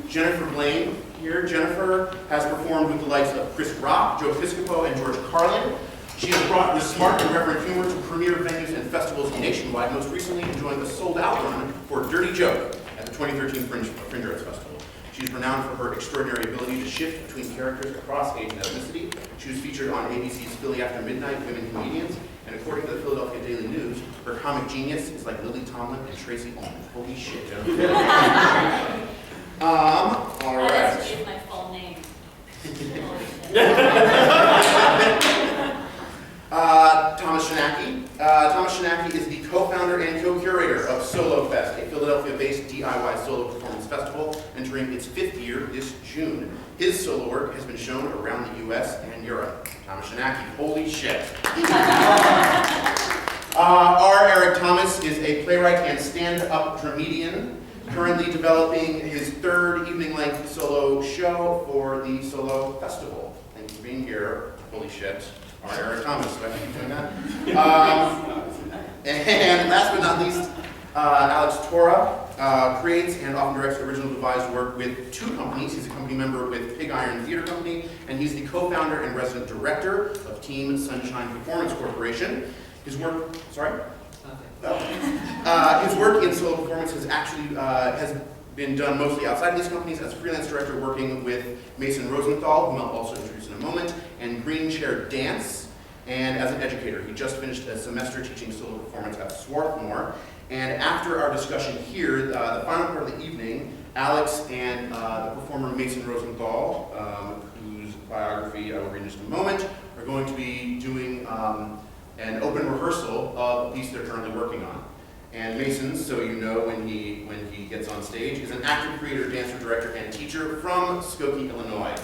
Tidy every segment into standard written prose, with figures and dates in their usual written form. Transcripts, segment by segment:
Jennifer Blaine here. Jennifer has performed with the likes of Chris Rock, Joe Piscopo, and George Carlin. She has brought the smart and irreverent humor to premier venues and festivals nationwide, most recently enjoying a sold-out run for Dirty Joke at the 2013 Fringe Arts Festival. She is renowned for her extraordinary ability to shift between characters across age and ethnicity. She was featured on ABC's Philly After Midnight Women Comedians, and according to the Philadelphia Daily News, her comic genius is like Lily Tomlin and Tracy Ullman. Holy shit, Jennifer. All right. That is my full name. Thomas Shenake. Thomas Shenake is the co-founder and co-curator of Solo Fest, a Philadelphia-based DIY solo performance festival entering its 5th year this June. His solo work has been shown around the U.S. and Europe. Thomas Shenake, holy shit. R. Eric Thomas is a playwright and stand-up dramedian, currently developing his 3rd evening-length solo show for the Solo Festival. Thank you for being here. Holy shit. R. Eric Thomas, do I keep doing that? And last but not least, Alex Torra creates and often directs original devised work with 2 companies. He's a company member with Pig Iron Theater Company, and he's the co-founder and resident director of Team Sunshine Performance Corporation. His work, sorry? His work in solo performance has actually has been done mostly outside of these companies as a freelance director working with Mason Rosenthal, whom I'll also introduce in a moment, and Green Chair Dance, and as an educator. He just finished a semester teaching solo performance at Swarthmore. And after our discussion here, the final part of the evening, Alex and the performer Mason Rosenthal, whose biography I will read in just a moment, are going to be doing an open rehearsal of a piece they're currently working on. And Mason, so you know when he gets on stage, is an actor, creator, dancer, director, and teacher from Skokie, Illinois.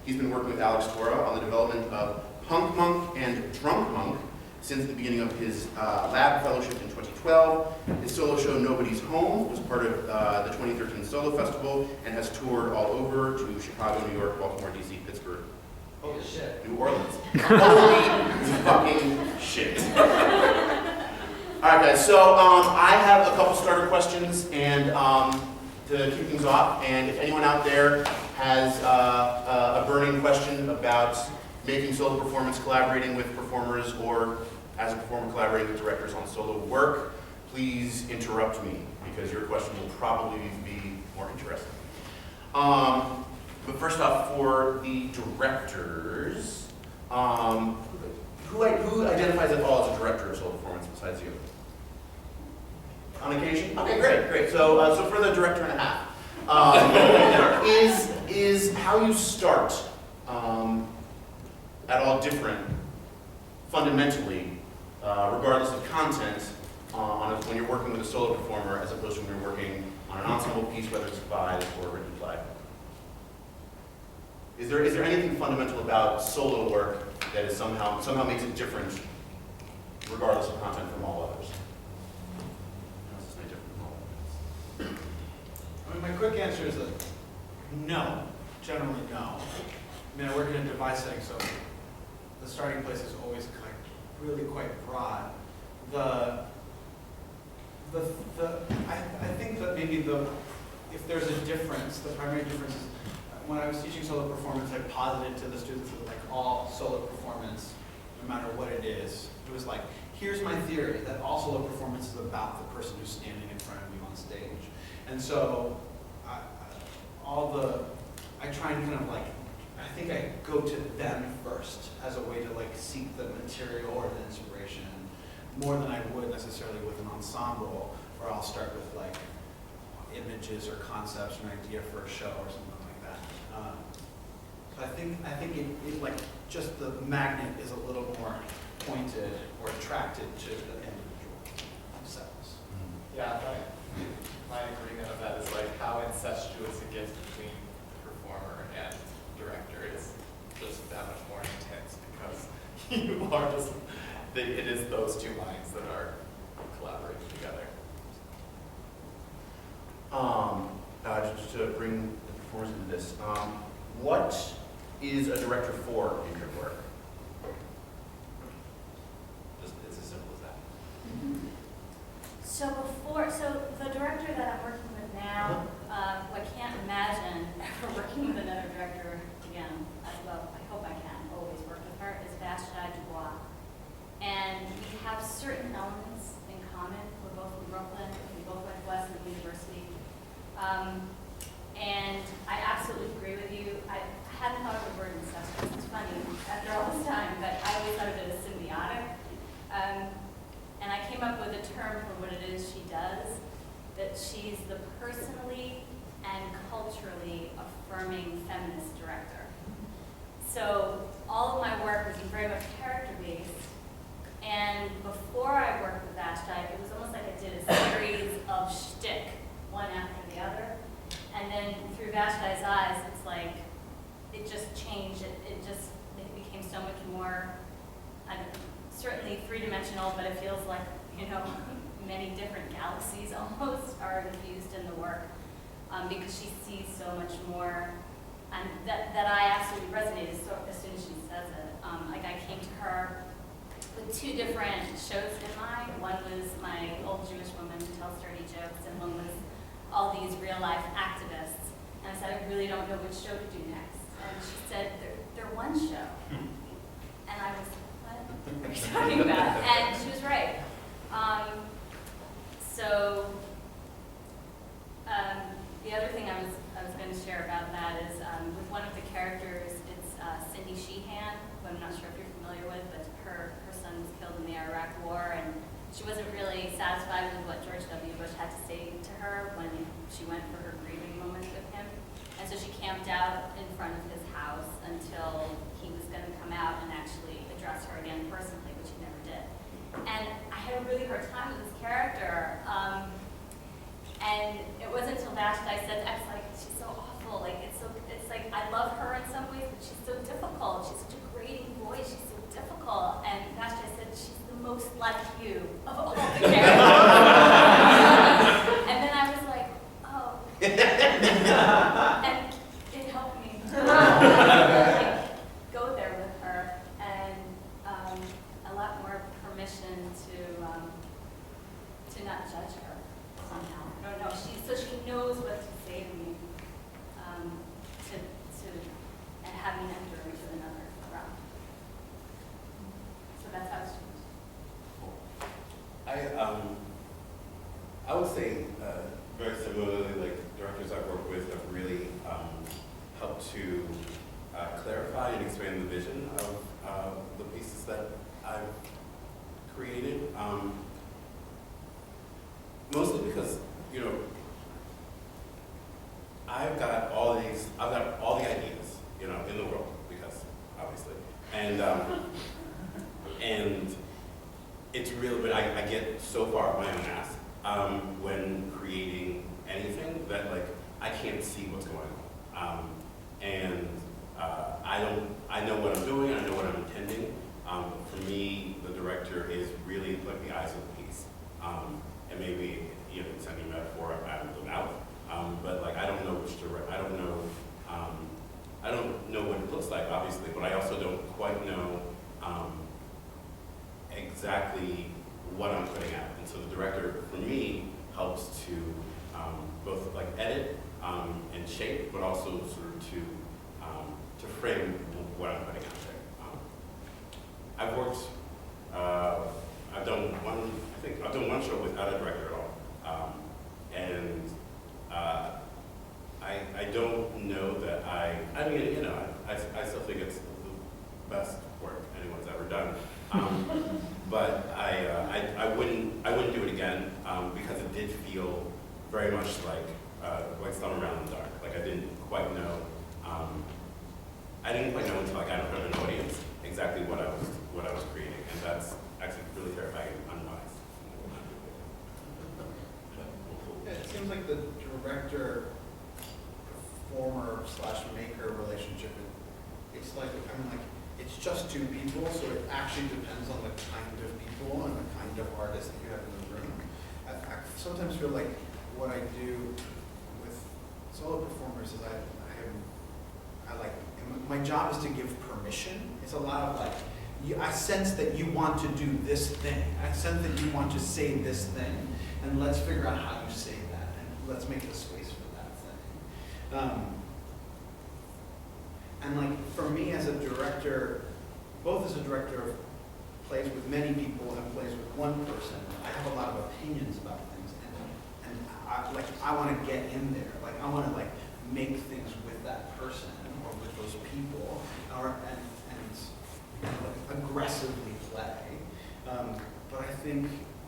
He's been working with Alex Torra on the development of Punk Monk and Drunk Monk since the beginning of his lab fellowship in 2012. His solo show, Nobody's Home, was part of the 2013 Solo Festival and has toured all over to Chicago, New York, Baltimore, DC, Pittsburgh. Holy shit. New Orleans. Holy fucking shit. All right, guys, so I have a couple starter questions and to kick things off, and if anyone out there has a burning question about making solo performance, collaborating with performers, or as a performer collaborating with directors on solo work, please interrupt me, because your question will probably be more interesting. But first off, for the directors, who identifies at all as a director of solo performance besides you? On occasion? Okay, great. So for the director and a half, is how you start at all different fundamentally, regardless of content, when you're working with a solo performer as opposed to when you're working on an ensemble piece, whether it's devised or a written play? Is there anything fundamental about solo work that is somehow makes it different, regardless of content, from all others? I mean, my quick answer is that no, generally no. I mean, I work in a device setting, so the starting place is always really quite broad. I think that maybe if there's a difference, the primary difference is when I was teaching solo performance, I posited to the students that all solo performance, no matter what it is, it was like, here's my theory that all solo performance is about the person who's standing in front of you on stage. And so I try and I think I go to them first as a way to seek the material or the inspiration more than I would necessarily with an ensemble, where I'll start with images or concepts or an idea for a show or something like that. So I think it just the magnet is a little more pointed or attracted to the individual themselves. Yeah, my agreement of that is how incestuous it gets between performer and director is just that much more intense, because you are just, it is those two minds that are collaborating together. Just to bring the performers into this, what is a director for in your work? It's as simple as that. So the director that I'm working with now, I can't imagine And I absolutely agree with you. I hadn't thought of the word incestuous. It's funny after all this time, but I always thought of it as symbiotic. And I came up with a term for what it is she does, that she's the personally and culturally affirming feminist director. So all of my work was very much character-based. And before I worked with Vashti, it was almost like I did a series of shtick, one after the other. And then through Vashti's eyes, it's like, it just changed. It became so much more, certainly three-dimensional, but it feels like, many different galaxies almost are infused in the work, because she sees so much more, and that I absolutely resonated as soon as she says it. Like I came to her with two different shows in mind. One was my old Jewish woman who tells dirty jokes, and one was all these real-life activists. And I said, I really don't know which show to do next. And she said, they're one show. And I was, what are you talking about? And she was right. The other thing I was going to share about that is with one of the characters, it's Cindy Sheehan, who I'm not sure if you're familiar with, but her son was killed in the Iraq War, and she wasn't really satisfied with what George W. Bush had to say to her when she went for her grieving moment with him. And so she camped out in front of his house until he was going to come out and actually address her again personally, which he never did. And I had a really hard time with this character. And it wasn't until Vashti said, I was like, she's so awful. Like, it's like, I love her in some ways, but she's so difficult. She's such a grating voice. She's so difficult. And Vashti said, she's the most like you of all the characters. And then I was like, oh. And it helped me. Like, go there with her, and a lot more permission to not judge her somehow. I don't know. So she knows what to say to me, and have me enter into another realm. So that's how it's changed. I would say very similarly, like directors I've worked with have really helped to clarify and expand the vision of the pieces that I've created. Mostly because, I've got all the ideas, in the world, because obviously, and it's real, but I get so far up my own ass when creating anything that I can't see what's going on, and I know what I'm doing, I know what I'm intending. For me, the director is really like the eyes of the piece, and maybe it's any metaphor out of the mouth, but I don't know I don't know what it looks like, obviously, but I also don't quite know exactly what I'm putting out. And so the director, for me, helps to both edit and shape, but also sort of to frame what I'm putting out there. I've worked, I've done one show without a director at all, and I don't know that I still think it's the best work anyone's ever done. But I wouldn't do it again because it did feel very much like Stumble Around in the Dark. I didn't quite know. I didn't quite know until I got in front of an audience exactly what I was creating, and that's actually really terrifying and unwise. Yeah, it seems like the director performer / maker relationship, it's it's just two people, so it actually depends on the kind of people and the kind of artist that you have in the room. I sometimes feel like what I do with solo performers is my job is to give permission. It's a lot of I sense that you want to do this thing. I sense that you want to say this thing, and let's figure out how you say that, and let's make a space for that thing. And for me as a director, both as a director of plays with many people and plays with one person, I have a lot of opinions about things, and I want to get in there. Like I want to like make things with that person or with those people, and like, aggressively play.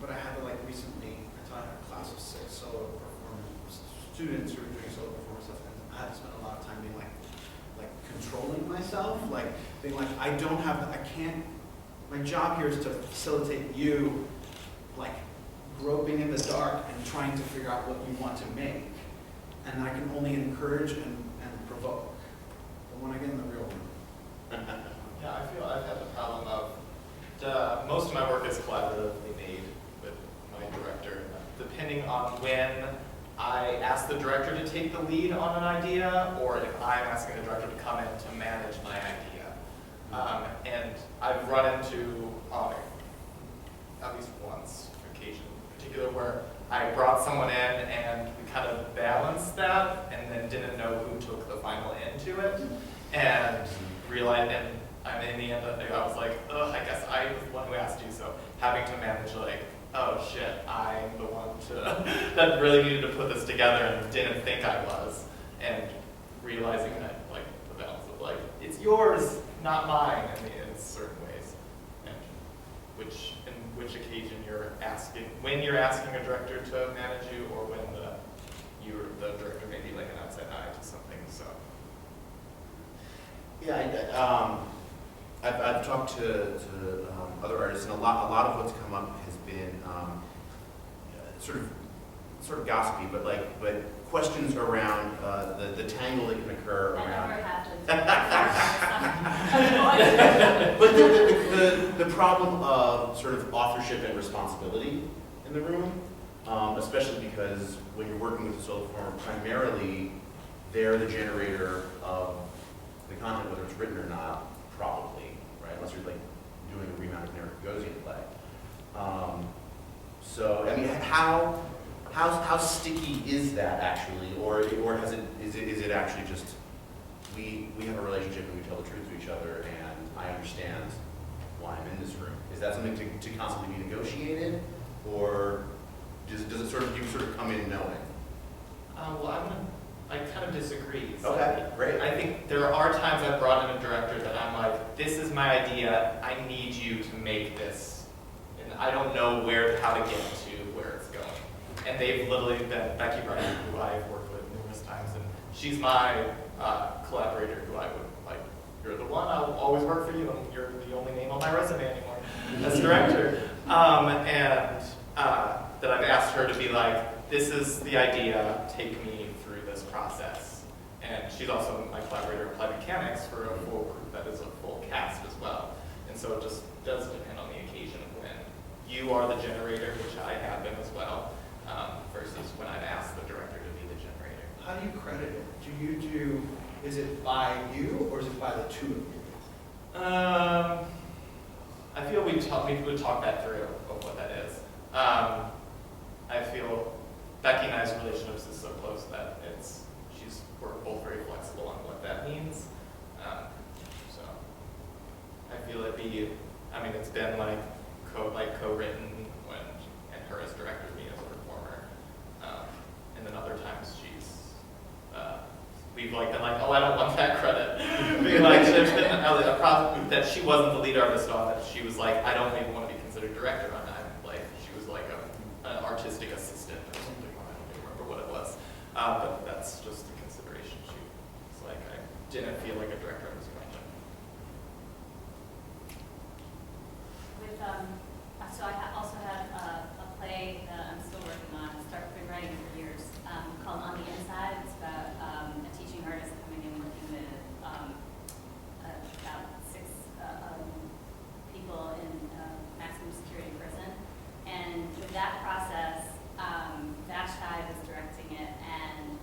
But I had to like recently, I taught a class of 6 solo performance students who were doing solo performance stuff, and I had to spend a lot of time being like controlling myself, like being like, I can't, my job here is to facilitate you, like groping in the dark and trying to figure out what you want to make. And I can only encourage and provoke. But when I get in the real room. Yeah, I feel I've had the problem of, most of my work is collaboratively made with my director. Depending on when I ask the director to take the lead on an idea, or if I'm asking the director to come in to manage my idea. And I've run into, at least once, occasion in particular, where I brought someone in and we kind of balanced that, and then didn't know who took the final into it, and realized, and in the end, I was like, ugh, I guess I was the one who asked you, so having to manage like, oh shit, I'm the one that really needed to put this together and didn't think I was, and realizing that like the balance of like, it's yours, not mine, in certain ways, and in which occasion you're asking, when you're asking a director to manage you, or when the director may be like an outside eye to something, so. Yeah, I've talked to other artists, and a lot of what's come up has been sort of gossipy, but questions around the tangle that can occur around. But the problem of sort of authorship and responsibility in the room, especially because when you're working with a solo performer, primarily they're the generator of the content, whether it's written or not, probably, right? Unless you're like doing a remount of Narrative Gagosian play. So I mean, how sticky is that actually, or is it actually just we have a relationship and we tell the truth to each other, and I understand why I'm in this room? Is that something to constantly be negotiated, or does it sort of you sort of come in knowing? Well, I kind of disagree. So Okay, great. I think there are times I've brought in a director that I'm like, this is my idea, I need you to make this, and I don't know how to get to where it's going. And they've literally been Becky Wright, who I've worked with numerous times, and she's my collaborator who I would like, you're the one, I'll always work for you, and you're the only name on my resume anymore as director. That I've asked her to be like, this is the idea, take me through this process. And she's also my collaborator in Applied Mechanics for a full group that is a full cast as well. And so it just does depend on the occasion of when you are the generator, which I have been as well, versus when I've asked the director to be the generator. How do you credit it? Is it by you or is it by the two of you? I feel we would talk that through of what that is. I feel Becky and I's relationships is so close that we're both very flexible on what that means. So I feel it's been like co-written and her as director, me as a performer. And then other times we've been like, oh, I don't want that credit. Being like, there's been a problem that she wasn't the lead artist on, that she was like, I don't even want to be considered director on that. Like, she was like an artistic assistant or something. I don't even remember what it was. But that's just the consideration. It's like, I didn't feel like a director on this project. So I also have a play that I'm still working on. I've been writing for years, called On the Inside. It's about a teaching artist coming in working with about 6 people in maximum security prison. And with that process, Vashti was directing it, and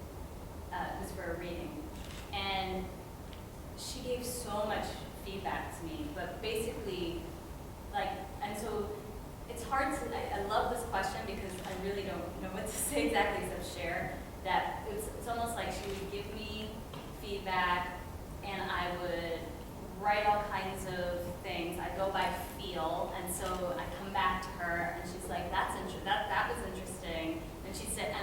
it was for a reading. And she gave so much feedback to me, but basically, and so it's hard to, I love this question because I really don't know what to say exactly except share that it's almost like she would give me feedback and I would write all kinds of things. I go by feel, and so I come back to her and she's like, that was interesting. And she said,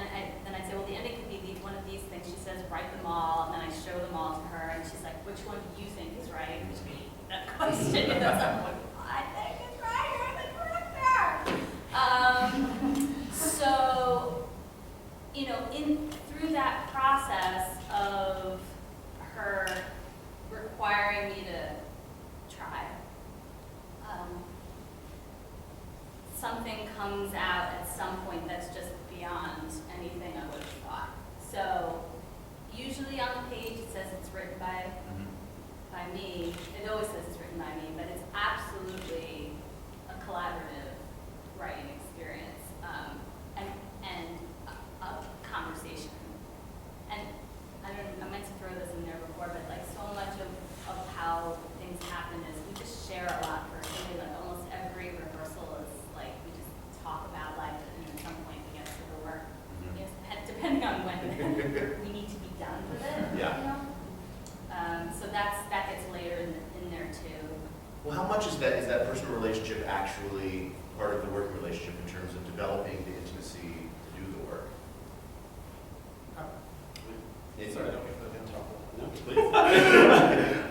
then I said, well, the ending could be one of these things. She says, write them all, and then I show them all to her, and she's like, which one do you think is right? Which me, that question. And I'm like, I think it's right, you're the director. So, you know, through that process of her requiring me to try, something comes out at some point that's just beyond anything I would have thought. So usually on the page it says it's written by me. It always says it's written by me, but it's absolutely a collaborative writing experience and a conversation. And I meant to throw this in there before, but like so much of how things happen is we just share a lot personally. Like almost every rehearsal is like we just talk about life, and at some point we get to the work. You know, depending on when we need to be done with it. Yeah. You know? So that gets layered in there too. Well, how much is that personal relationship actually part of the working relationship in terms of developing the intimacy to do the work? Sorry, I don't mean to put it on top of No, please.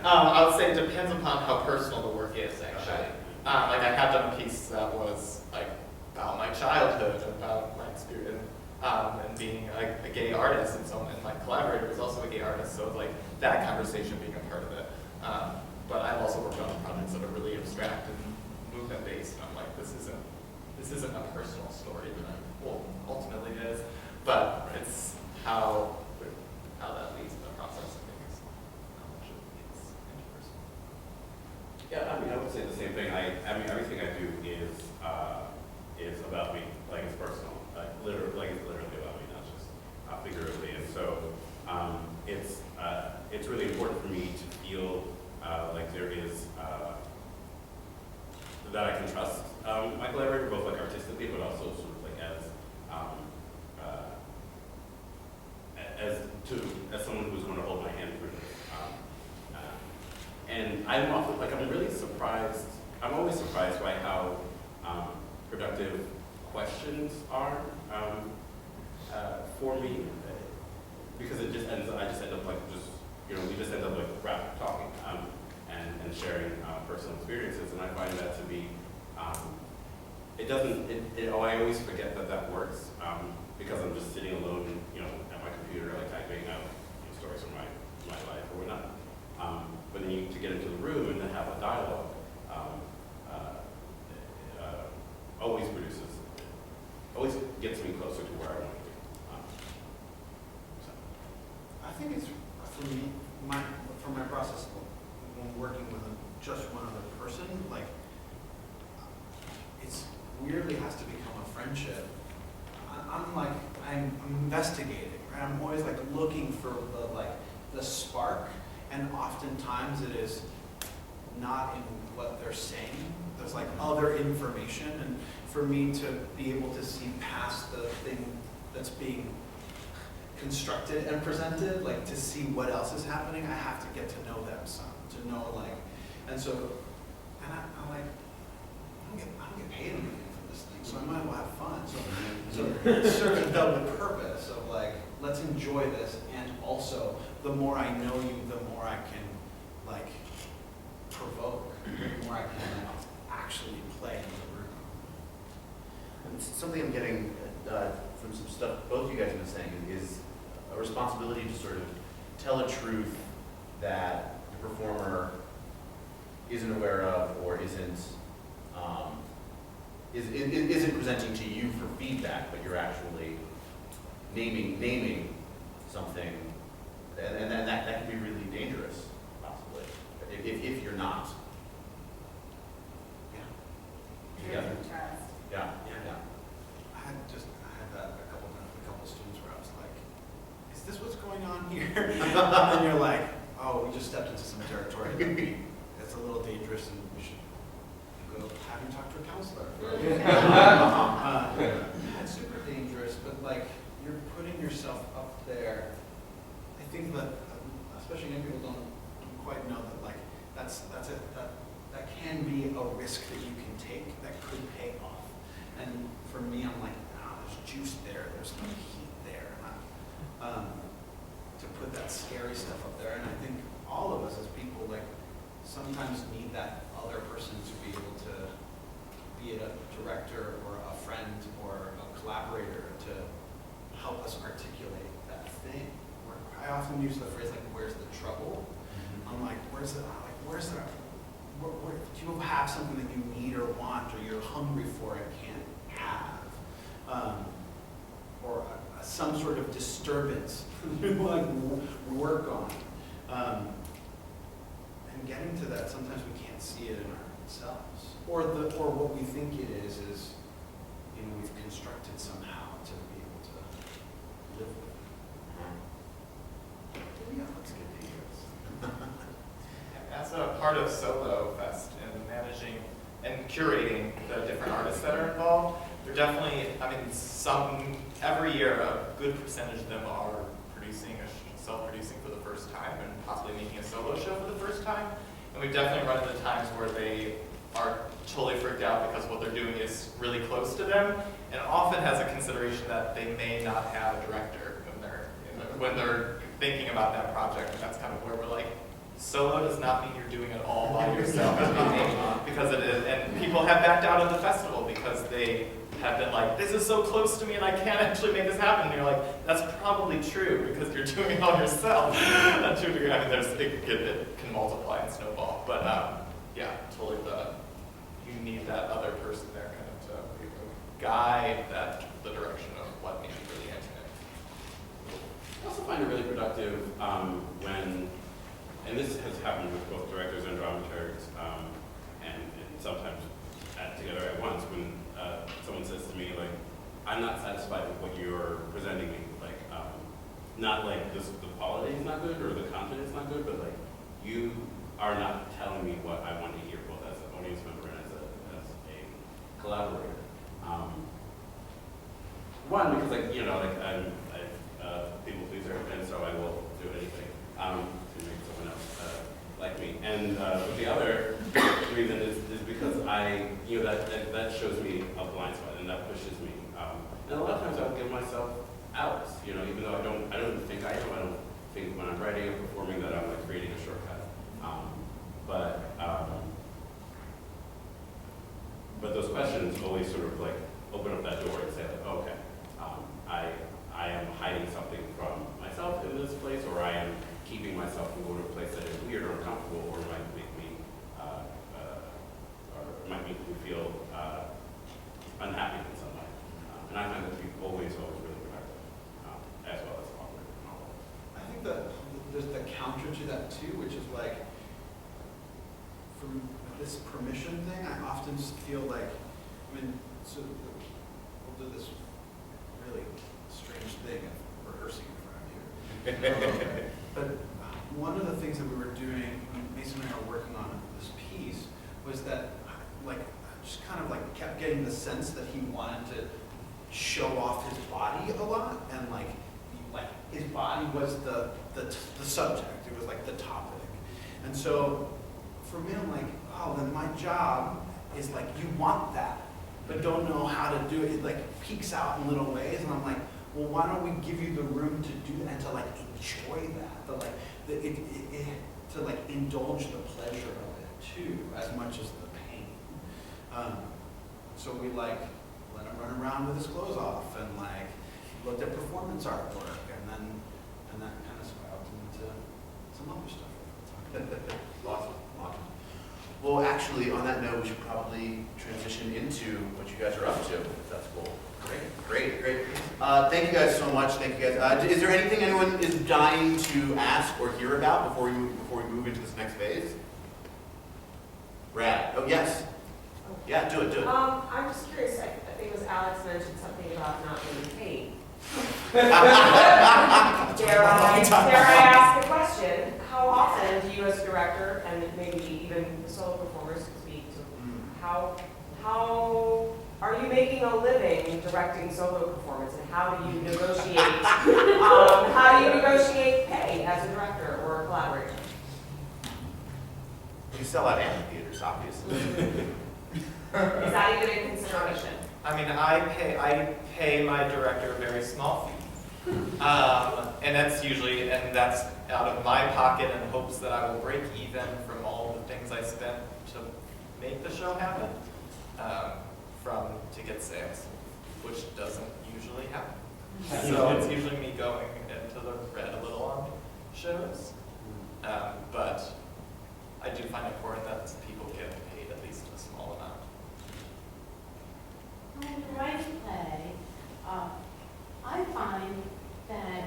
I would say it depends upon how personal the work is, actually. Okay. Like I have done a piece that was like about my childhood, about my experience, and being a gay artist, and my collaborator was also a gay artist, so like that conversation being a part of it. But I've also worked on projects that are really abstract and movement based, and I'm like, this isn't a personal story, well, ultimately it is, but it's how that leads to the process of things. How much of it is interpersonal. Yeah, I mean, I would say the same thing. I mean, everything I do is about me, like it's personal, like it's literally about me, not just figuratively. And so it's really important for me to feel like there is that I can trust my collaborator, both like artistically, but also sort of like as someone who's going to hold my hand through this. And I'm often like I'm really surprised. I'm always surprised by how productive questions are for me, because I just end up like we just end up like rapid talking and sharing personal experiences, and I find that to be I always forget that works because I'm just sitting alone, at my computer, like typing out stories from my life or whatnot. But then to get into the room and then have a dialogue always gets me closer to where I want to be. I think it's, for me, for my process when working with just one other person, like, it's weirdly has to become a friendship. I'm investigating, right? I'm always like looking for the spark, and oftentimes it is not in what they're saying. There's like other information, and for me to be able to see past the thing that's being constructed and presented, like to see what else is happening, I have to get to know them some, to know and so, and I'm like, I don't get paid anything for this thing, so I might as well have fun. So it serves a double purpose of like, let's enjoy this, and also the more I know you, the more I can like provoke, the more I can actually play in the room. And something I'm getting from some stuff both you guys have been saying is a responsibility to sort of tell a truth that the performer isn't aware of or isn't presenting to you for feedback, but you're actually naming something, and that can be really dangerous, possibly, if you're not. Trust. Yeah. I had that a couple times with a couple students where I was like, is this what's going on here? And then you're like, oh, we just stepped into some territory that's a little dangerous, and we should go have you talk to a counselor. It's super dangerous, but like you're putting yourself up there. I think that especially young people don't quite know that like that can be a risk that you can take that could pay off. And for me, I'm like, there's juice there, there's no heat there. To put that scary stuff up there, and I think all of us as people like sometimes need that other person to be able to, be it a director or a friend or a collaborator, to help us articulate that thing. I often use the phrase like, "Where's the trouble?" I'm like, "Where's the where, do you have something that you need or want, or you're hungry for and can't have, or some sort of disturbance you like work on?" And getting to that, sometimes we can't see it in ourselves, or what we think it is we've constructed somehow to be able to live with. Yeah, let's get to yours. As a part of Solo Fest and managing and curating the different artists that are involved, they're definitely, every year a good percentage of them are self-producing for the first time and possibly making a solo show for the first time. And we've definitely run into times where they are totally freaked out because what they're doing is really close to them, and often has a consideration that they may not have a director when they're thinking about that project. And that's kind of where we're like, solo does not mean you're doing it all by yourself, because it is. And people have backed out of the festival because they have been like, this is so close to me and I can't actually make this happen. And you're like, that's probably true because you're doing it all yourself. To a degree, it can multiply and snowball. But yeah, totally you need that other person there kind of to guide the direction of what needs to be really intimate. I also find it really productive when, and this has happened with both directors and dramaturgs, and sometimes together at once, when someone says to me, like, I'm not satisfied with what you're presenting me, like, not like the quality is not good or the content is not good, but like, you are not telling me what I want to hear, both as an audience member and as a collaborator. One, because like, I'm people pleaser, and so I will do anything to make someone else like me. And but the other reason is because that shows me a blind spot, and that pushes me. And a lot of times I'll give myself outs, even though I don't think I am. I don't think when I'm writing and performing that I'm like creating a shortcut. But those questions always sort of like open up that door and say like, okay, I am hiding something from myself in this place, or I am keeping myself from going to a place that is weird or uncomfortable, or might make me feel unhappy in some way. And I find that to be always really productive, as well as awkward and all that. I think that there's the counter to that too, which is like, from this permission thing, I often feel like, so we'll do this really strange thing of rehearsing in front of you. But one of the things that we were doing when Mason and I were working on this piece was that, like, just kind of like kept getting the sense that he wanted to show off his body a lot, and like his body was the subject. It was like the topic, and so for me, I'm like, oh, then my job is like, you want that, but don't know how to do it. It like peeks out in little ways, and I'm like, well, why don't we give you the room to do that and to like enjoy that, to like indulge the pleasure of it too, as much as the pain. So we like let him run around with his clothes off and like looked at performance artwork, and that kind of spiraled into some other stuff. Awesome. Well, actually, on that note, we should probably transition into what you guys are up to, if that's cool. Great. Thank you guys so much. Thank you guys. Is there anything anyone is dying to ask or hear about before we move into this next phase? Rad. Oh, yes. Yeah, do it. I'm just curious. I think it was Alex mentioned something about not being paid. Dare I ask the question? How often do you, as a director, and maybe even solo performers, speak to how are you making a living directing solo performance, and how do you negotiate? How do you negotiate pay as a director or a collaborator? You sell out amphitheaters, obviously. Is that even a consideration? I mean, I pay my director a very small fee. And that's out of my pocket in hopes that I will break even from all the things I spent to make the show happen, from ticket sales, which doesn't usually happen. So it's usually me going into the red a little on shows. But I do find it important that people get paid at least a small amount. When you write a play, I find that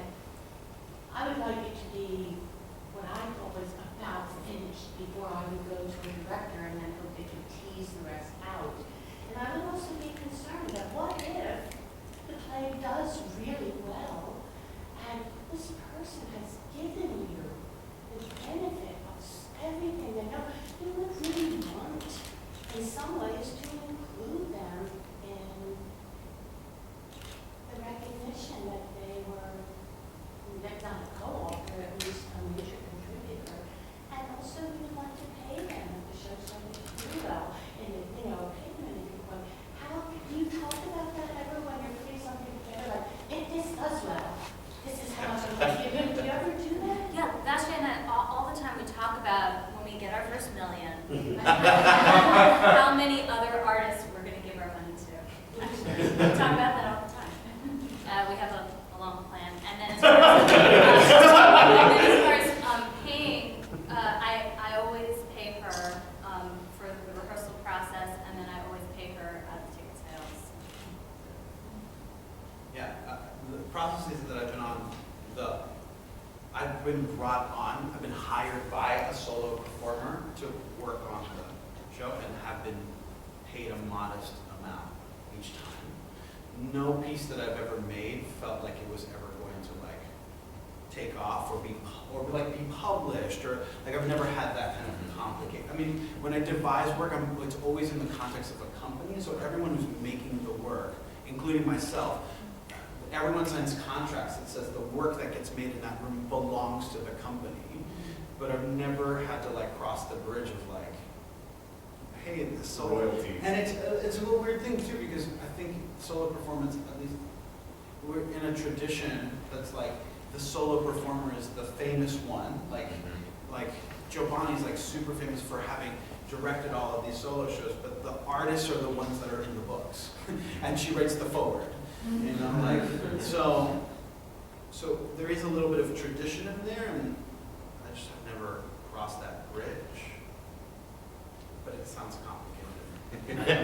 I would like it to be what I thought was about finished before I would go to a director and then hope they could tease the rest out. And I would also be concerned that what if the play does really well and this person has given you the benefit of everything they know, you would really want in some ways to include them in the recognition that they were, they're not a co-author, at least a major contributor. And also you would want to pay them if the show started to do well. And, pay them in a good way. How do you talk about that ever when you're putting something together? Like, if this does well, this is how much I'm going to give you. Do you ever do that? Yeah, Vashti and I, all the time we talk about when we get our first million, how many other artists we're going to give our money to. We talk about that all the time. We have a long plan. And then as far as paying, I always pay her for the rehearsal process, and then I always pay her out of ticket sales. Yeah, the processes that I've been on, I've been hired by a solo performer to work on the show and have been paid a modest amount each time. No piece that I've ever made felt like it was ever going to take off or be published, or I've never had that kind of complicated. I mean, when I devise work, it's always in the context of a company, so everyone who's making the work, including myself, everyone signs contracts that says the work that gets made in that room belongs to the company, but I've never had to cross the bridge of hey, the solo Royalties. And it's a little weird thing too, because I think solo performance, at least we're in a tradition that's the solo performer is the famous one, like Giovanni's super famous for having directed all of these solo shows, but the artists are the ones that are in the books, and she writes the forward. So there is a little bit of tradition in there, and I just have never crossed that bridge. But it sounds complicated.